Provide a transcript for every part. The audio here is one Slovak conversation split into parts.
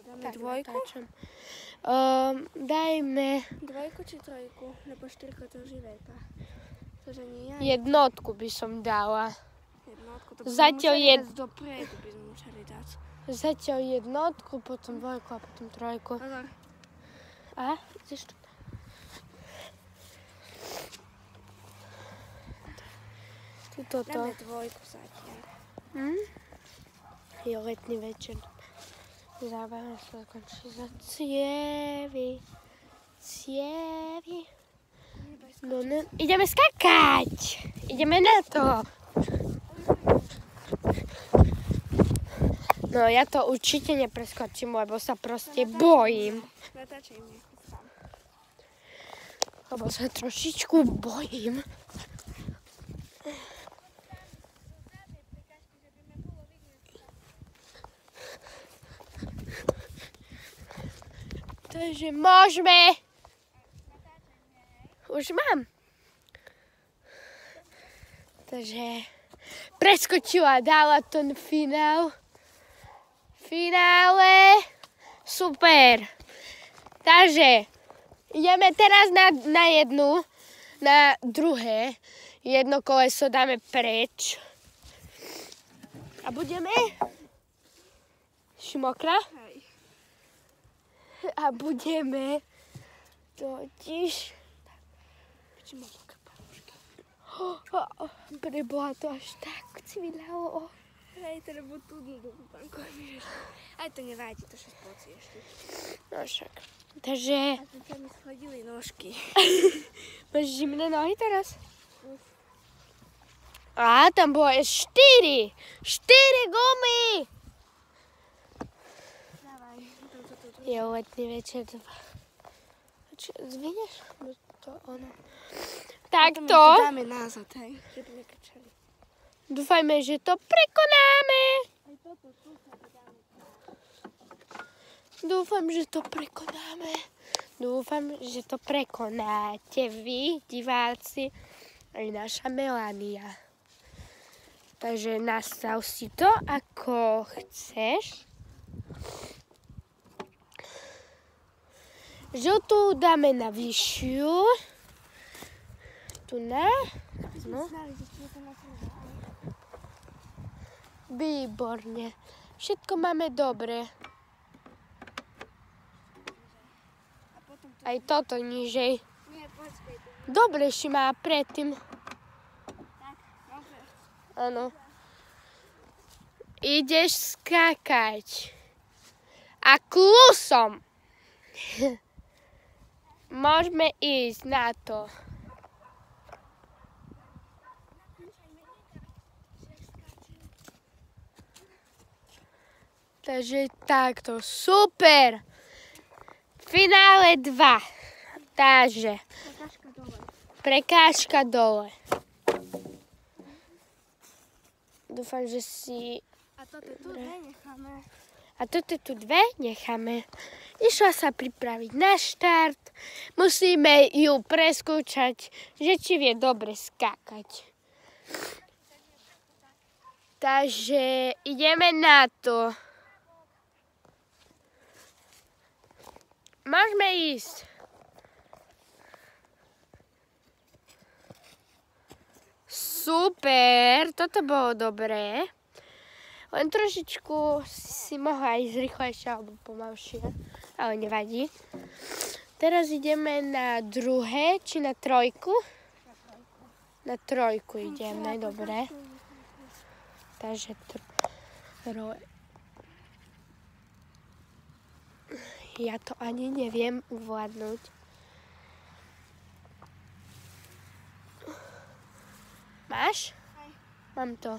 Dáme dvojku? Dajme... Dvojku či trojku? Lebo štyrka to už je veľká. Tože nie ja. Jednotku by som dala. Jednotku, to Zatiaľ dať dopredu by sme museli dať. Zatiaľ jednotku, potom dvojku a potom trojku. Pozor. A? Ideš tu? Toto. Dáme dvojku zatiaľ. Je letný večer. Zábava sa končí za cievy. Cievy. No, ideme skakať. Ideme na to. No ja to určite nepreskočím, lebo sa proste bojím. Natáčaj mi. Lebo sa trošičku bojím. Takže môžeme. Už mám. Takže preskočila, dala ten finál. Finále. Super. Takže ideme teraz na druhé. Jedno koleso dáme preč. A budeme šmokra. A budeme totiž... Preboha, to až tak cvilalo. Hej, treba tu do banku. Aj to nevádí, to všetko poci ešte. No však. Takže... A tu mi schodili nožky. Máš zimné nohy teraz? A tam bolo 4 gumy! Dávaj. Je letný večer. Zvinieš? To ono. Takto. To dáme nazad, hej. Že by nekričali. Dúfajme, že to prekonáme. Aj toto, tu sa to dáme. Dúfam, že to prekonáme. Dúfam, že to prekonáte vy, diváci, aj naša Melania. Takže nastav si to, ako chceš. Žltú dáme na vyššiu. Tu na. No. Výborne. Všetko máme dobre. Aj toto nižej. Nie, počkej. Dobre si má predtým. Tak, dobre. Áno. Ideš skákať. A klusom. Môžeme ísť na to. Takže takto. Super. Finále 2. Takže. Prekážka dole. Dúfam, že si... A toto tu dve necháme. A toto tu dve necháme. Išla sa pripraviť na štart. Musíme ju preskúšať, že či vie dobre skákať. Takže ideme na to. Môžeme ísť. Super, toto bolo dobré. Len trošičku si mohla ísť rýchlejšie alebo pomalšie, ale nevadí. Teraz ideme na druhé, či na trojku? Na trojku ideme, dobre. Takže ja to ani neviem uvládnuť. Máš? Aj. Mám to.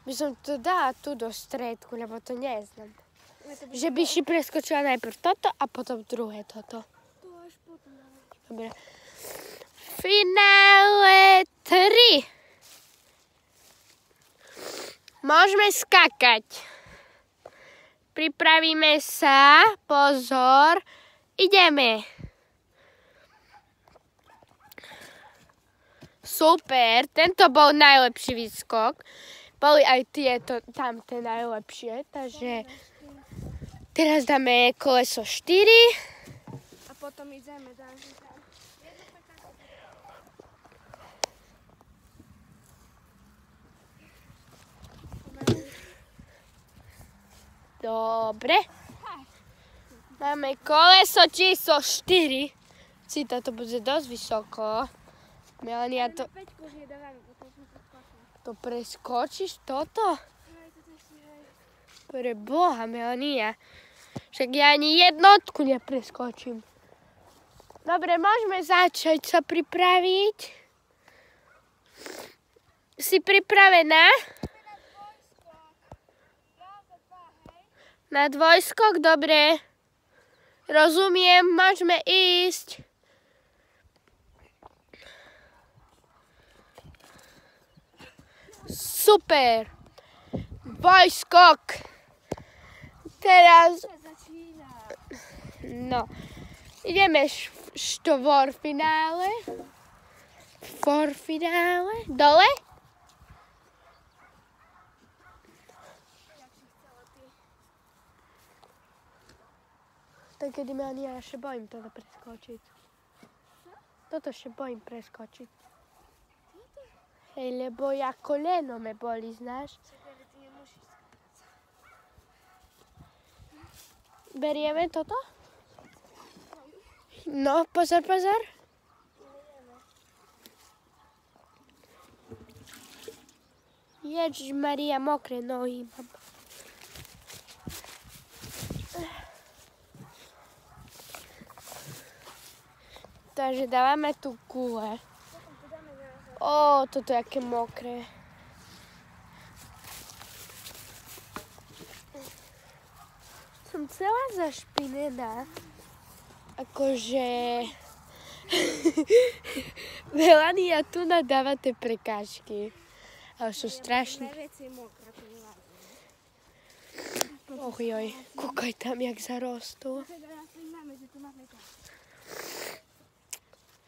By som to dala tu do stredku, lebo to neznám. Že by si preskočila najprv toto a potom druhé toto. To až potom. Dobre. Finále 3. Môžeme skakať. Pripravíme sa. Pozor. Ideme. Super. Tento bol najlepší výskok. Boli aj tieto tamté najlepšie. Takže Teraz dáme koleso 4. A potom ideme ďalej. Dobre. Máme koleso číslo 4. Si to bude dosť vysoko. Melania, to preskočíš toto? Pre Boha, Melania. Však ja ani jednotku nepreskočím. Dobre, môžeme začať sa pripraviť. Si pripravená? Na dvojskok, dobre. Rozumiem, môžeme ísť. Super. Dvojskok. Teraz... No. Ideme štvorfinále. Forfinále. Dole? Tak kedy ja ešte bojím toto preskočiť. Toto ešte bojím preskočiť. Hej, lebo ja koleno me boli, znáš? Berieme toto? No, pozor, pozor. Ježišmaria, mokré nohy mám. Takže dávame tu gule. Ó, toto je aké mokré. Som celá zašpinená. Akože... Melania tu nadáva tie prekážky. Ale sú strašné. Och joj, kúkaj tam, jak zarostú.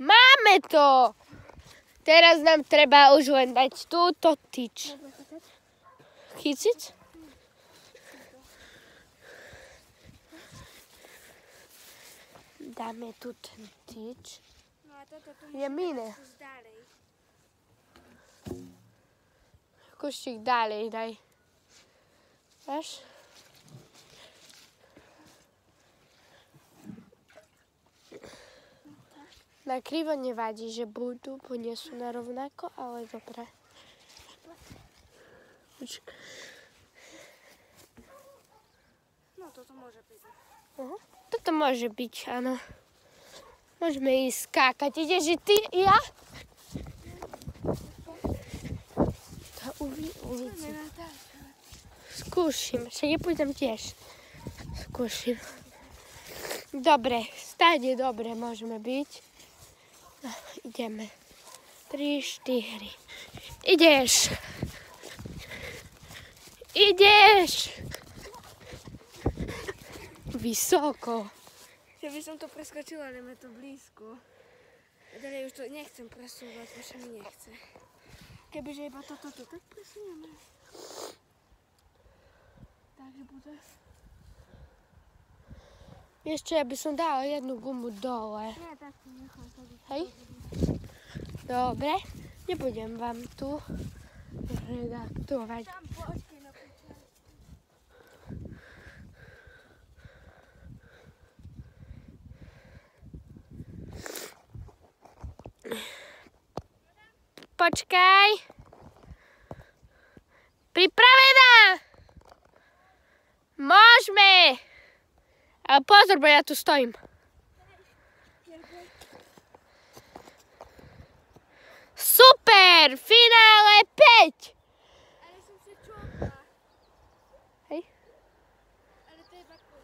Máme to! Teraz nám treba už len dať túto tyč. Chyciť? Dáme tu ten tyč. Je mine. Kúštik ďalej daj. Dáš? Na krivo nevadí, že budú, bo nie sú na rovnako, ale dobre. No, toto môže byť. Toto môže byť, áno. Môžeme ísť skákať. Ideš i ty i ja? Uvidím. Skúšim, však nepôjdem tiež. Skúšim. Dobre, stáde dobre môžeme byť. No, ideme. 3, 4. Ideš. Ideš. Vysoko. Ja by som to preskočila, ale je to blízko. Ďalej už to nechcem presúvať, už mi nechce. Kebyže iba toto, tak presunieme. Takže bude. Ešte, ja by som dala jednu gumu dole. Nie, tak to nechám. Hej? Dobre. Nebudem vám tu redaktovať. Tam počkej na počas. Počkaj. Pripravená? Môžeme. Ale pozor, bo ja tu stojím. Super! Finále 5! Ale som sa čopla. Hej. Ale to je bako.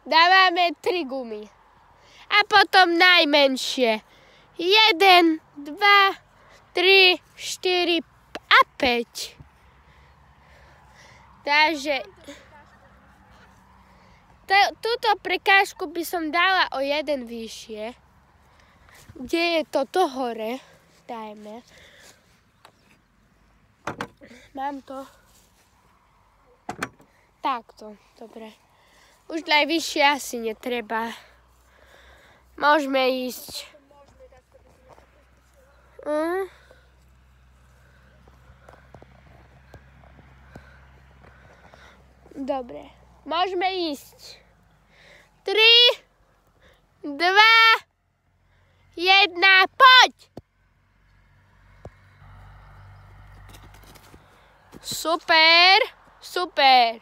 Dávame 3 gumy. A potom najmenšie. 1, 2, 3, 4 a 5. Takže... Túto prekážku by som dala o 1 vyššie. Kde je toto hore? Dajme. Mám to. Takto, dobre. Už najvyššie asi netreba. Môžeme ísť. Dobre. Môžeme ísť. 3, 2, 1, poď! Super, super.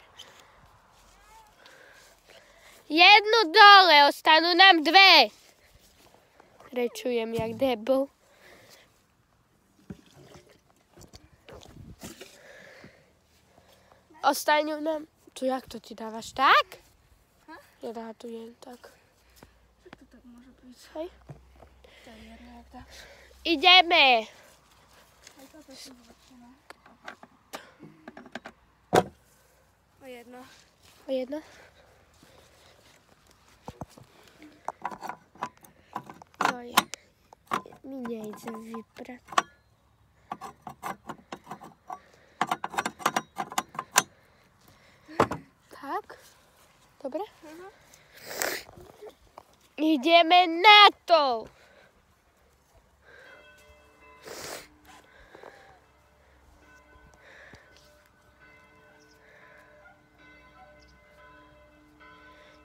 Jednu dole, ostanú nám 2. Rečujem jak debil. Ostanú nám... Tu jak to ti dávaš? Tak? Ja dátujem tak. Tak to tak môže byť. Hej. To je jedno, jak dáš. Ideme. Aj toto si zvrčené. O jedno. O jedno? No je. Mi nejde vybrať. Tak? Dobre? Ideme na to!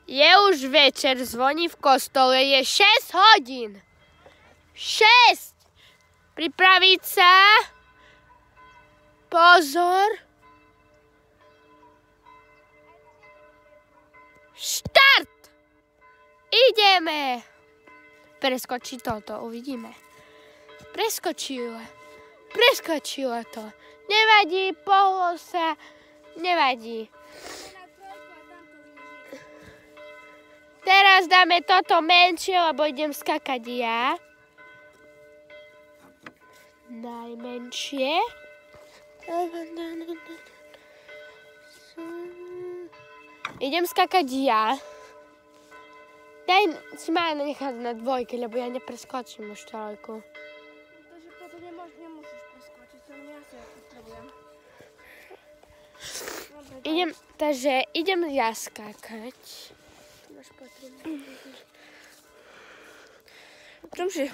Je už večer, zvoní v kostole, je 6 hodín. 6! Pripraviť sa. Pozor. Štart! Ideme. Preskočí toto, uvidíme. Preskočila to. Nevadí, pohlo sa. Nevadí. Teraz dáme toto menšie, lebo idem skakať ja. Najmenšie. Idem skakať ja. Daj si ma nechať na 2, lebo ja nepreskočím už 3. Takže toto nemusíš preskočiť, to ja si ja potrebujem. Takže idem ja skakať. Máš potrebu. Tomže.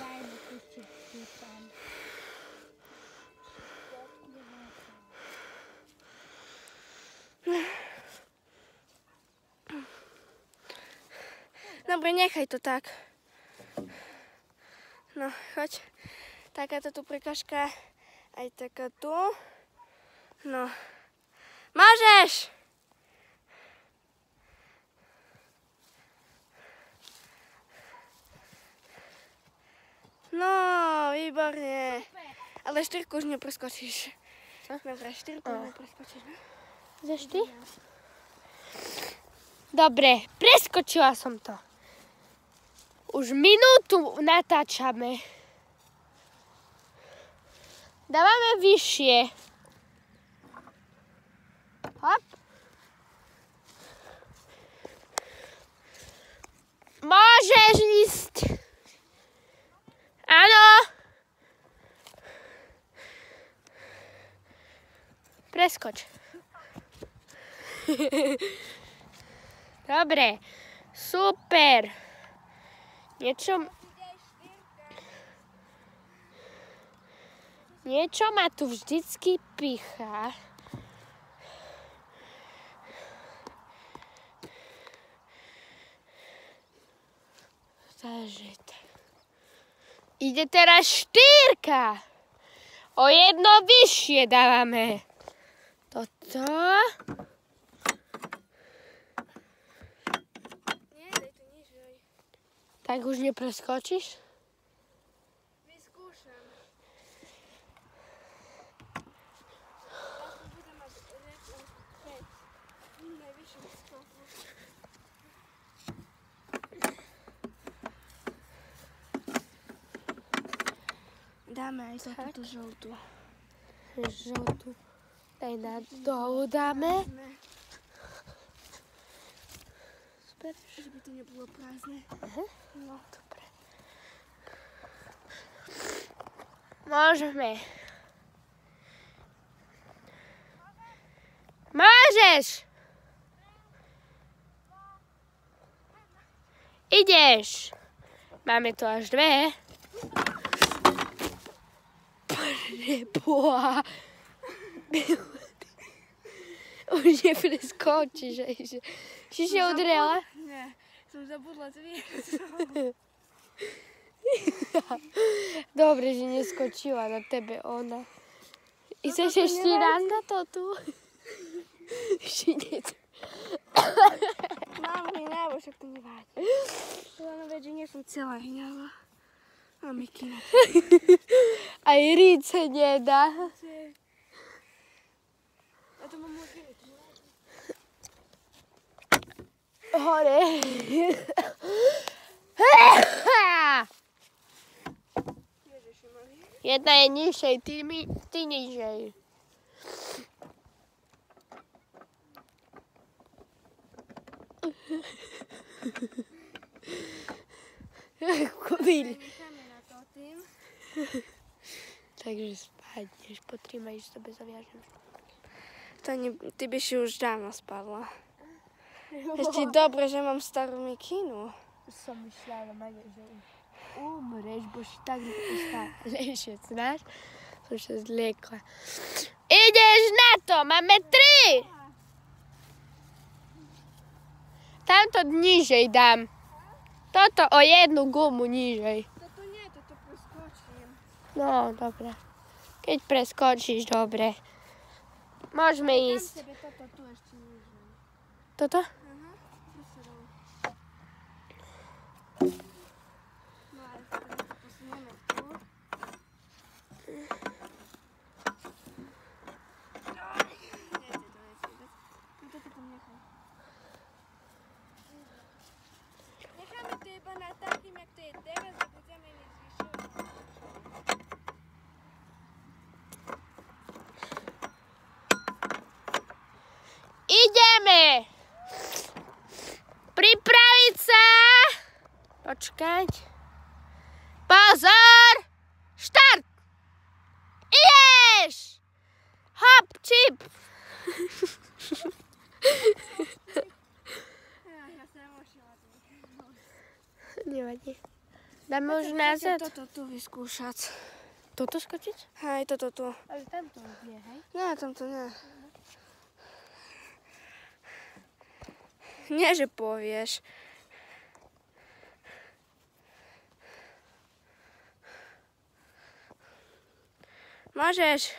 Dobre, nechaj to tak. No, choď. Takáto tu prekažka, aj taká tu. No. Môžeš! No, výborne. Ale 4 už nepreskočíš. Dobre, 4 nepreskočíš. Za 4? Dobre, preskočila som to. Už minútu natáčame. Dávame vyššie. Hop. Môžeš ísť. Áno. Preskoč. Dobre. Super. Niečo ma tu vždycky pichá. Takže tak. Ide teraz 4. O 1 vyššie dávame. Toto. Nie, daj to nižej. Tak už nepreskočíš? Vyskúšam. Ako budem mať najvyššiu skoku. Dáme aj túto žltú. Žltú. Daj na dolu dáme. Super. Že by to nebolo prázdne. Aha. No. Dobre. Môžeme. Môžeš! Ideš. Máme tu až 2. Preboha. Už nepreskočíš. Či si udrela? Nie, som zabudla zviesť. Dobre, že neskočila na tebe ona. Chceš ešte raz na to tu? Mám hňavo, však to nevádí. Len veď, že nie som celá hňava. A mikina. Aj ríce nedá. A to mám môj Hore. Jedna je nižšej, ty nižšej. Kubil. Takže spadneš, potrímaj, že tebe zaviažem. Ty by si už dávno spadla. Ešte dobre, že mám starú mikinu. Som myslela, Maja, že umreš, bo si tak ležec, znáš? Som sa zliekla. Ideš na to, máme 3! Tamto nižej dám. Toto o 1 gumu nižej. Toto nie, toto preskočím. No, dobre. Keď preskočíš, dobre. Môžeme ísť. Dám tebe toto tu ešte nižej. Toto? Aha, tu sa dám. No ale teraz to posunieme tu. Toto tam nechaj. Necháme to iba na takým, jak to je teraz a budeme nezvyšovať. Ideme! Pripraviť sa! Počkať. Pozor! Štart! Ideš! Hop, čip! Ja sa nemošila. Nevadí. Dáme už nazad. Toto tu vyskúšať. Toto skočiť? Hej, toto tu. Ale tam to nie, hej? Nie, tam to nie. Nie, že povieš. Môžeš.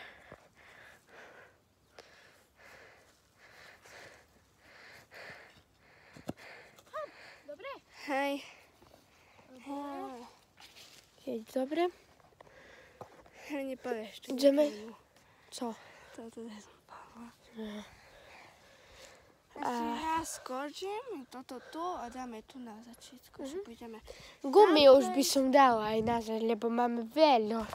Dobre. Hej. Keď dobre. Nepovieš to. Ideme. nikomu. Co? Toto je som Pavla. No. Ešte raz skočím, toto tu a dáme tu na začiatku, že budeme. Gumy už by som dala aj nazad, lebo máme veľa.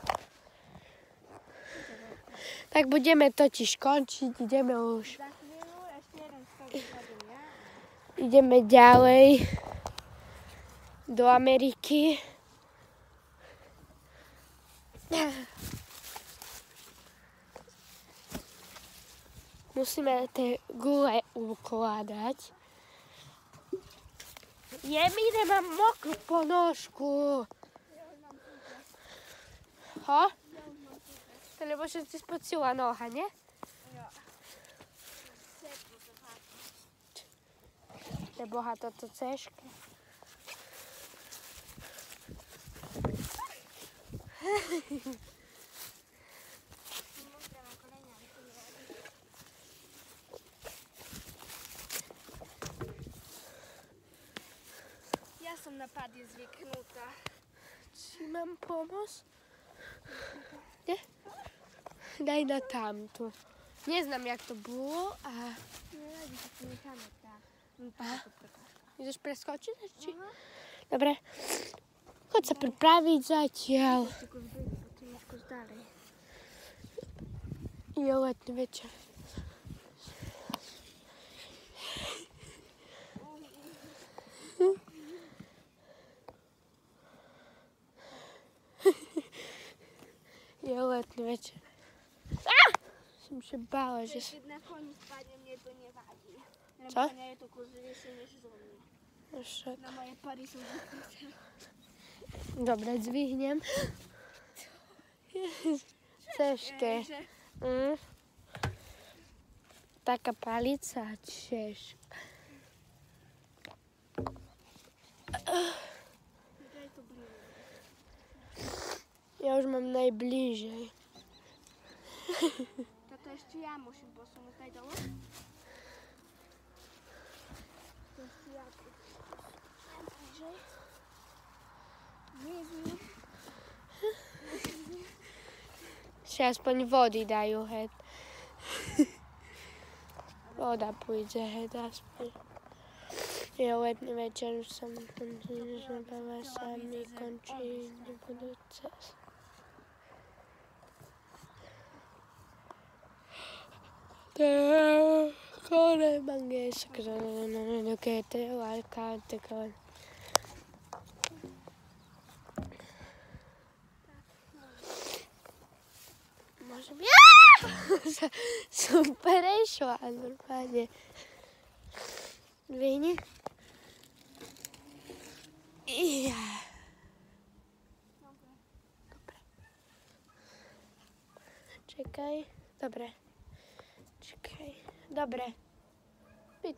Tak budeme totiž končiť, ideme už. Za chvíľu ešte jeden skok spadím ja. Ideme ďalej do Ameriky. Musíme tie gule ukladať. Mi nemám mokrú ponožku. Ho? To lebo že si spocila noha, nie? Neboha toto ceške. Ja som na pady zvyknutá. Či mám pomôcť? Nie? Daj na tamtu. Neznám, jak to bolo a... Nevadí, to necháme tak. Ideš preskočiť? Či? Dobre. Choď sa pripraviť zatiaľ. Potom skús ďalej. Je letný večer. Je letný večer. Som sa bála, že... Keď na koni spadne, mne to nevadí. Co? Konia je to kozliejšie než zo mňa. Však. Na moje pary sú zvyknuté. Dobre, zvihnem. Ťažké. Že? Taká palica, ťažká. Daj to bližšie. Ja už mám najbližej. Toto ešte ja musím posunúť aj dolu. To ešte ja tu. Bližej. Bližej. Ešte aspoň vody dajú, hed. Voda pôjde, hed, aspoň. Je letný večer, už som zabala sa mi končí nebudúce. Kore manges, no que te valka te kon. Môžem super išla normálne. Dvihni. Dobre. Čekaj. Dobre. Čekaj. Dobre. By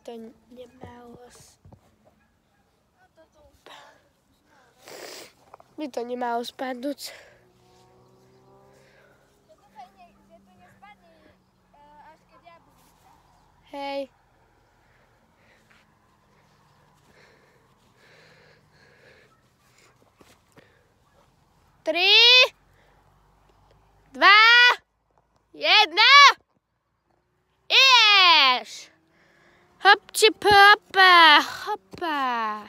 to nemalo spadnúť. Že to nespadne, až keď ja budem. Hej. Tri, 2, 1. Ideš! Hopči popa, hopa.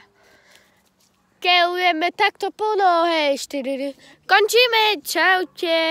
Kejujeme takto plno, hej, 4. Končíme, čaute.